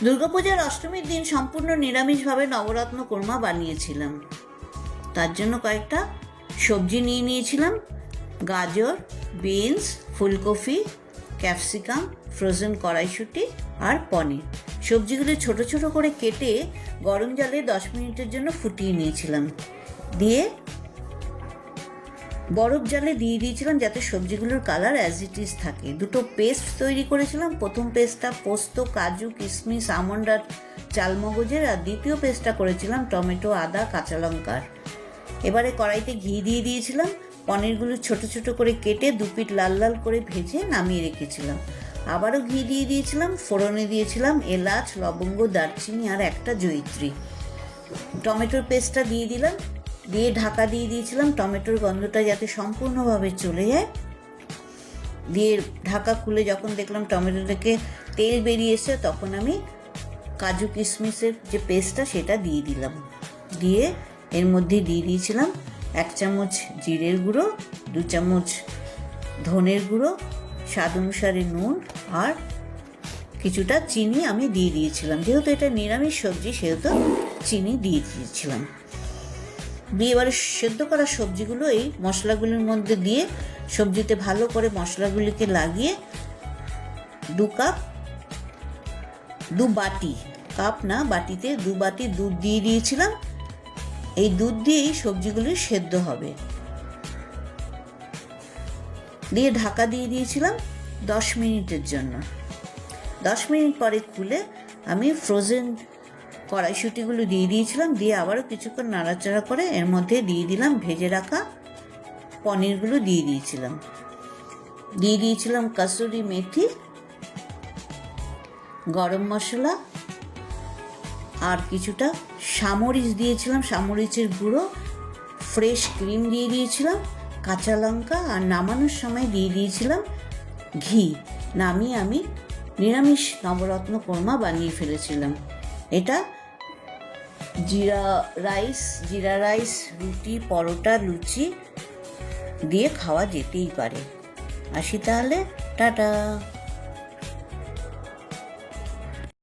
দুর্গাপূজার অষ্টমীর দিন সম্পূর্ণ নিরামিষভাবে নবরত্ন কোরমা বানিয়েছিলাম। তার জন্য কয়েকটা সবজি নিয়ে নিয়েছিলাম: গাজর, বিনস, ফুলকপি, ক্যাপসিকাম, ফ্রোজেন কড়াইশুঁটি আর পনির। সবজিগুলো ছোট ছোট করে কেটে গরম জলে 10 মিনিটের জন্য ফুটিয়ে নিয়েছিলাম। দিয়ে বরফ জলে দিয়ে দিয়েছিলাম যাতে সবজিগুলোর কালার অ্যাজ ইট ইজ থাকে। দুটো পেস্ট তৈরি করেছিলাম। প্রথম পেস্টটা পোস্ত, কাজু, কিশমিশ, আমন্ড আর চালমগজের, আর দ্বিতীয় পেস্টটা করেছিলাম টমেটো, আদা, কাঁচা লঙ্কার। এবারে কড়াইতে ঘি দিয়ে দিয়েছিলাম। পনিরগুলো ছোট ছোট করে কেটে 2 পিঠ লাল লাল করে ভেজে নামিয়ে রেখেছিলাম। আবারও ঘি দিয়ে দিয়েছিলাম। ফোড়নে দিয়েছিলাম এলাচ, লবঙ্গ, দারচিনি আর একটা জয়িত্রী। টমেটোর পেস্টটা দিয়ে দিলাম, দিয়ে ঢাকা দিয়ে দিয়েছিলাম টমেটোর গন্ধটা যাতে সম্পূর্ণভাবে চলে যায়। দিয়ে ঢাকা খুলে যখন দেখলাম টমেটো থেকে তেল বেরিয়ে এসে, তখন আমি কাজু কিশমিশের যে পেস্টটা সেটা দিয়ে দিলাম। দিয়ে এর মধ্যে দিয়ে দিয়েছিলাম 1 চামচ জিরের গুঁড়ো, 2 চামচ ধনের গুঁড়ো, স্বাদ অনুসারে নুন আর কিছুটা চিনি আমি দিয়ে দিয়েছিলাম। যেহেতু এটা নিরামিষ সবজি সেহেতু চিনি দিয়ে দিয়েছিলাম। দিয়ে এবারে সেদ্ধ করা সবজিগুলো এই মশলাগুলোর মধ্যে দিয়ে সবজিতে ভালো করে মশলাগুলিকে লাগিয়ে 2 বাটি, কাপ না বাটিতে 2 বাটি দুধ দিয়ে দিয়েছিলাম। এই দুধ দিয়েই সবজিগুলি সেদ্ধ হবে। দিয়ে ঢাকা দিয়ে দিয়েছিলাম 10 মিনিটের জন্য। 10 মিনিট পরে খুলে আমি ফ্রোজেন কড়াইশুঁটিগুলো দিয়ে দিয়েছিলাম। দিয়ে আবারও কিছুক্ষণ নাড়াচাড়া করে এর মধ্যে দিয়ে দিলাম ভেজে রাখা পনিরগুলো দিয়ে দিয়েছিলাম। দিয়ে দিয়েছিলাম কাসুরি মেথি, গরম মশলা আর কিছুটা সামরিচ দিয়েছিলাম, সামরিচের গুঁড়ো, ফ্রেশ ক্রিম দিয়ে দিয়েছিলাম, কাঁচা লঙ্কা, আর নামানোর সময় দিয়ে দিয়েছিলাম ঘি। নামিয়ে আমি নিরামিষ নবরত্ন কোরমা বানিয়ে ফেলেছিলাম। এটা জিরা রাইস, রুটি, পরোটা, লুচি দিয়ে খাওয়া যেতেই পারে। আসি তাহলে, টাটা।